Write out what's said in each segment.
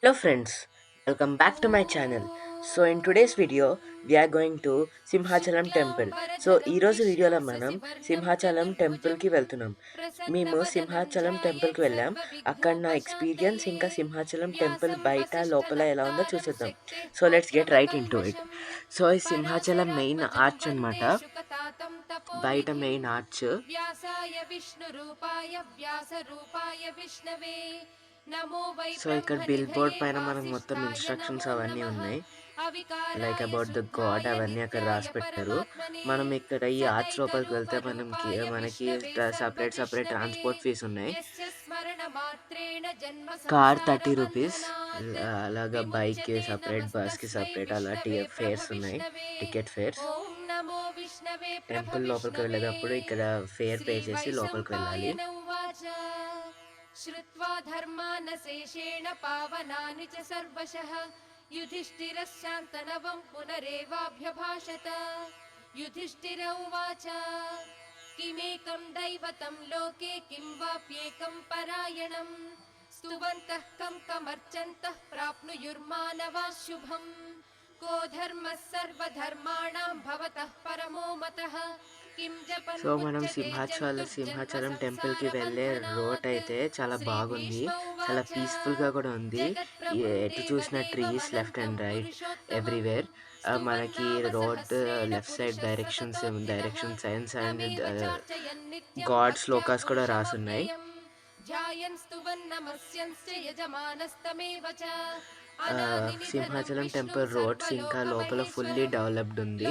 Hello friends, welcome back to my channel. So in today's video we are going to Simhachalam temple. So ఈ రోజు వీడియోలో మనం సింహాచలం టెంపుల్కి వెళ్తున్నాం. మేము సింహాచలం టెంపుల్కి వెళ్ళాం. అక్కడ నా ఎక్స్పీరియన్స్ ఇంకా సింహాచలం టెంపుల్ బయట లోపల ఎలా ఉందో చూసేద్దాం. So let's get right in to it. So ఈ సింహాచలం మెయిన్ ఆర్చ్ అనమాట. బయట మెయిన్ ఆర్చ్. సో ఇక్కడ బిల్ బోర్డ్ పైన మనకు మొత్తం ఇన్స్ట్రక్షన్స్ అవన్నీ ఉన్నాయి. లైక్ అబౌట్ ద గాడ్ అవన్నీ అక్కడ రాసి పెట్టారు. మనం ఇక్కడ ఈ ఆర్చ్ లోపలికి వెళ్తే మనకి సపరేట్ ట్రాన్స్పోర్ట్ ఫీస్ ఉన్నాయి. కార్ 30 రూపీస్, అలాగా బైక్కి సపరేట్, బస్కి సపరేట్, అలా ఫేర్స్ ఉన్నాయి, టికెట్ ఫేర్స్. టెంపుల్ లోపలికి వెళ్ళేటప్పుడు ఇక్కడ ఫేర్ పే చేసి లోపలికి వెళ్ళాలి. श्रुत्वा धर्मानशेषेण पावनानि च सर्वशः युधिष्ठिरः शान्तनवं पुनरेवाभ्यभाषत। युधिष्ठिर उवाच किमेकं दैवतं लोके किं वाप्येकं परायणं स्तुवन्तः कमर्चन्तः प्राप्नुयुर्मानवाः शुभम् को धर्मः सर्वधर्माणां भवतः परमो मतः। సో మనం సింహాచలం టెంపుల్కి వెళ్ళే రోడ్ అయితే చాలా బాగుంది, చాలా పీస్ఫుల్గా కూడా ఉంది. ఎటు చూసిన trees left and right everywhere. మనకి road left side direction signs and god shlokas కూడా రాసున్నాయి. సింహాచలం టెంపుల్ రోడ్స్ ఇంకా లోపల ఫుల్లీ డెవలప్డ్ ఉంది.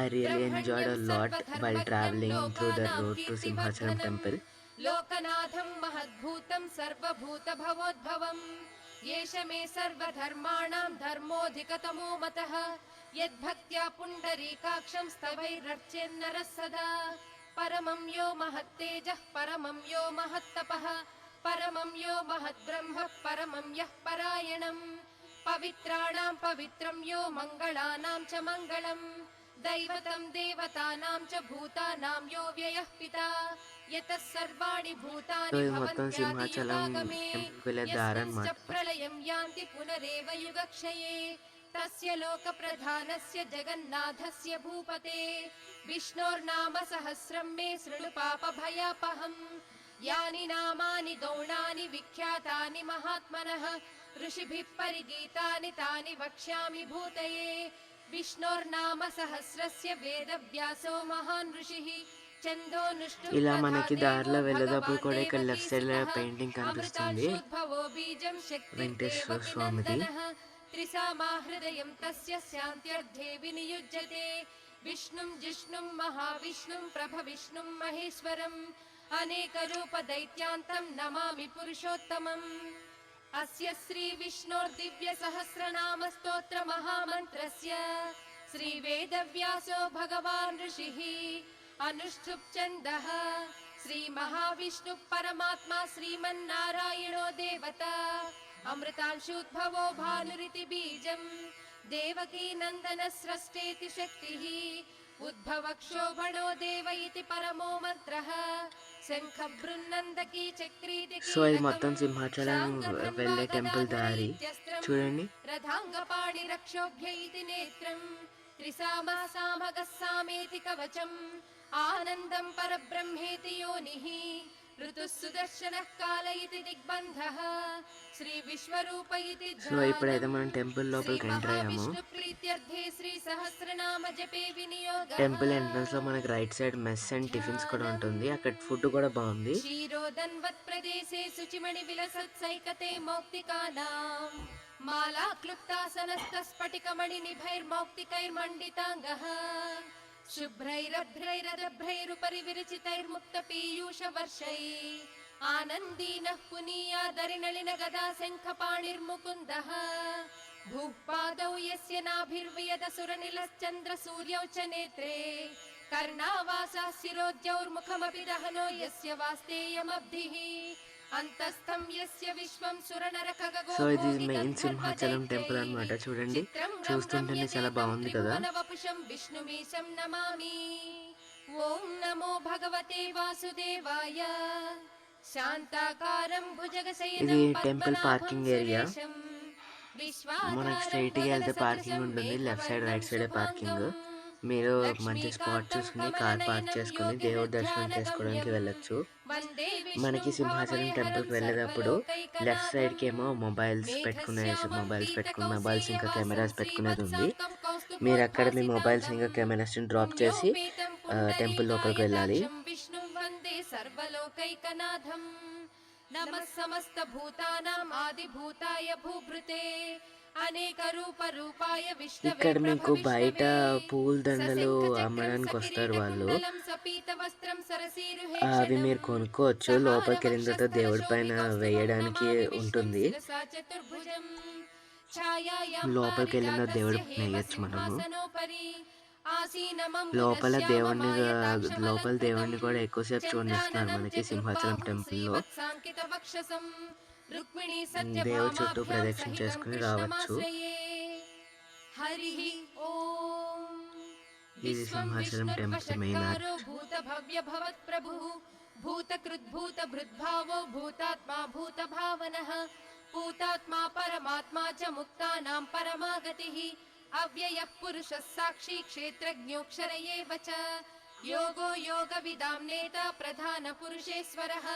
I really enjoyed a lot while traveling through the road to Simhachalam temple. लोकनाथं महद्भूतं सर्वभूत भवोद्भवं येष मे सर्वधर्माणां धर्मोऽधिकतमो मतः यद्भक्त्या पुण्डरीकाक्षं स्तवैरर्चेन्नरः सदा परमं यो महत्तेजः परमं यो महत्तपः परमं यो महद्ब्रह्म परमं यः परायणं पवित्राणां पवित्रं यो मङ्गलानां च मङ्गलम् दैवतं देवतानां च भूतानां यो व्ययः पिता यतः सर्वाणि भूतानि भवन्त्यादियुगागमे यस्य प्रलयं यान्ति पुनरेव युगक्षये तस्य लोकप्रधानस्य जगन्नाथस्य भूपते विष्णोर्नाम सहस्रं मे शृणु पापभयापहम् यानि नामानि गौणानि विख्यातानि महात्मनः ऋषिभिः परिगीतानि तानि वक्ष्यामि भूतये विष्णोर्नाम सहस्रस्य वेदव्यासो महान् ऋषिः ఇలా మనకి దారిలో వెళ్ళేటప్పుడు కూడా ఇక్కడ లెఫ్ట్ సైడ్ లో పెయింటింగ్ కనిపిస్తుంది వెంకటేశ్వర స్వామిది. त्रिसामाहृदयं तस्य शान्त्यर्थे विनियुज्यते विष्णुं जिष्णुं महाविष्णुं प्रभविष्णुं महेश्वरम् अनेकरूपदैत्यान्तं नमामि पुरुषोत्तमम् अस्य श्रीविष्णोर्दिव्यसहस्रनामस्तोत्रमहामन्त्रस्य श्रीवेदव्यासो भगवान् ऋषिः अनुष्ठुप् छन्दः श्रीमहाविष्णुः परमात्मा श्रीमन्नारायणो देवता अमृतांशुद्भवो भानुरिति बीजम् देवकी नन्दनस्रष्टेति शक्तिः उद्भवक्षोभणो देव इति परमो मन्त्रः शङ्खबृन्नन्दकी चक्रीति సో ఇది మొత్తం సింహాచలం వెళ్ళే టెంపుల్ దారి చూడండి. रथाङ्गपाणिरक्षोभ्य इति नेत्रम् त्रिसामः सामेति कवचम् आनन्दं परब्रह्मेति योनिः ऋतुः सुदर्शनः काल इति दिग्बन्धः श्री विश्वरूप इति సో ఇప్పుడైతే మనం టెంపుల్ లోపలికి ఎంటర్ అయ్యాము. प्रीत्यर्थे श्री सहस्रनाम जपे विनियोग టెంపుల్ ఎంట్రన్స్ లో మనకి right side mess and tiffins కూడా ఉంటుంది. అక్కడ ఫుడ్ కూడా బాగుంది. క్షీరోదన్వత్ ప్రదేశే శుచిమణి విలసత్సైకతే మౌక్తికానాం మాలా క్లుప్తాసనస్థ స్ఫటికమణి నిభైర్మౌక్తికైర్మండితాంగః शुभ्रैरभ्रैरदभ्रैरुपरि विरचितैर्मुक्तपीयूषवर्षैः आनन्दीनः पुनीयादरिनलिनगदा शङ्खपाणिर्मुकुन्दः भूः पादौ यस्य नाभिर्वियदसुरनिलश्चन्द्रसूर्यौ च नेत्रे कर्णावासाः शिरोद्यौर्मुखमपि दहनो यस्य वास्तेयमब्धिः అంతస్థం యస్య విశ్వం సురనరకగో. సో ఇది మెయిన్ సింహాచలం టెంపుల్ అన్నమాట. చూడండి, చూస్తుంటేనే చాలా బాగుంది కదా. విష్ణుమీశం నమామి. ఓం నమో భగవతే వాసుదేవాయ. శాంతాకారం ఇది భుజగశయనం టెంపుల్ పద్మనాభం పార్కింగ్ ఏరియా. సురేశం మనకి విశ్వాధారం స్ట్రైట్‌గా వెళ్తే పార్కింగ్ గగనసదృశం ఉంటుంది. లెఫ్ట్ సైడ్, మేఘవర్ణం రైట్ సైడే పార్కింగ్. శుభాంగం మీరు మంచి స్పాట్ లక్ష్మీకాంతం చూసుకొని కార్ పార్క్ కమలనయనం చేసుకొని దేవుడి దర్శనం చేసుకోవడానికి యోగిహృద్ధ్యానగమ్యం వెళ్ళొచ్చు. వందే మనకి విష్ణుం సింహాచలం భావయహరం టెంపుల్‌కి వెళ్ళేటప్పుడు లెఫ్ట్ సర్వలోకైకనాథం సైడ్‌కి ఏమో మొబైల్స్ మేఘశ్యామం మొబైల్స్ ఇంకా పీతకౌసేయవాసం కెమెరాస్ పెట్టుకునేది ఉంది. శ్రీవత్సాంకం మీరు అక్కడ మీ మొబైల్స్ కౌస్తుభోద్భాసితాంగం ఇంకా కెమెరాస్‌ని డ్రాప్ చేసి పుణ్యోపేతం టెంపుల్ లోపలికి వెళ్ళాలి. పుండరీకాయతాక్షం విష్ణుం వందే సర్వలోకైకనాథం నమః సమస్తభూతానాం ఆదిభూతాయ భూభృతే అనేక రూపాయ విష్ణవే ఇక్కడ మీకు ప్రభ బయట విష్ణవే పూలదండలు సశంఖ చక్రం అమ్మడానికి వస్తారు సకిరీట వాళ్ళు. కుండలం సపీత వస్త్రం అవి సరసీరుహేషణం మీరు కొనుక్కోవచ్చు. లోపలికి వెళ్ళిన తర్వాత దేవుడి పైన వేయడానికి ఉంటుంది. లోపలికి వెళ్ళిన తర్వాత దేవుడి పైన వేయచ్చు మనము. లోపల దేవుడిని కూడా ఎక్కువసేపు చూడనిస్తున్నారు మనకి సింహాచలం టెంపుల్లో. దేవుడి చుట్టూ ప్రదక్షిణ చేసుకుని రావచ్చు. ఇది సింహాచలం టెంపుల్ మెయిన్ ఆర్చ్. భూత భవ్య భవత్ ప్రభు భూతకృద్భూత భృద్భావో భూతాత్మా భూత భావనః భూతాత్మా పరమాత్మా చ ముక్తానాం పరమాగతిః అవ్యయః పురుషः సాక్షి క్షేత్రజ్ఞోక్షర ఏవ చ యోగో యోగవిదాం నేత ప్రధాన పురుషేశ్వరः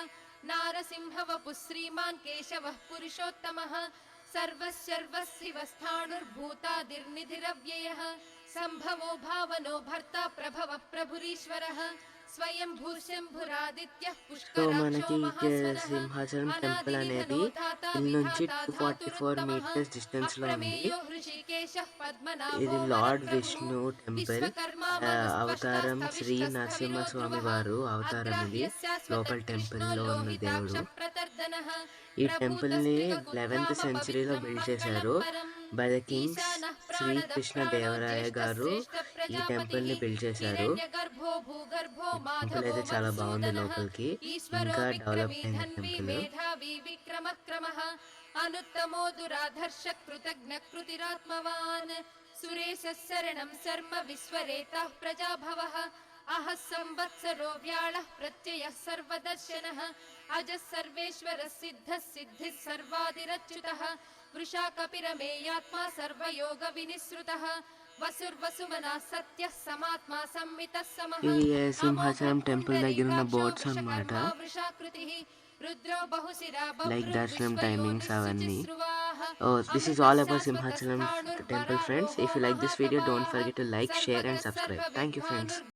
నారసింహ వపుః శ్రీమాన్ కేశవः పురుషోత్తమः సర్వశర్వశివస్థాణుర్భూతాదిర్నిధిరవ్యయः సంభవో భావనో భర్త ప్రభవ ప్రభురీశ్వరः స్వయం భూశంభురాదిత్యః సో మనకి పుష్కరాక్షో సింహాచలం టెంపుల్ అనేది ఇల్లు నుంచి 244 మీటర్స్ డిస్టెన్స్ లో ఉంది. ఇది లార్డ్ విష్ణు టెంపుల్. అవతారం శ్రీ నరసింహస్వామి వారు అవతారం. ఇది లోపల టెంపుల్ లో ఉన్న దేవుడు. ఈ టెంపుల్ ని 11th సెంచరీలో బిల్డ్ చేశారు by the kings. Srikrishna Devaraya గారు ఈ టెంపుల్ ని బిల్డ్ చేశారు. టెంపుల్ అయితే చాలా బాగుంది. లోపలికి ఇంకా డెవలప్ అయిన టెంపుల్. అనుత్తమో దురాధర్ష కృతజ్ఞ కృతిరాత్మవాన్ సురేశः శరణం శర్మ విశ్వరేతః ప్రజాభవః అహః సంవత్సరో వ్యాళః ప్రత్యయః సర్వదర్శనః అజः సర్వేశ్వరः సిద్ధः సిద్ధిः సర్వాదిరచ్యుతः వృషా కపిరమేయాత్మా సర్వయోగ వినిసృతః వసుర్వసుమనా సత్యః సమాత్మా సంమితః సమః ఇది సింహాచలం టెంపుల్ దగ్గర ఉన్న బోర్డ్స్ అన్నమాట. లైక్ దర్శనం టైమింగ్స్ అవన్నీ. This is all about Simhachalam temple, friends. If you like this video, don't forget to like, share and subscribe. Thank you, friends.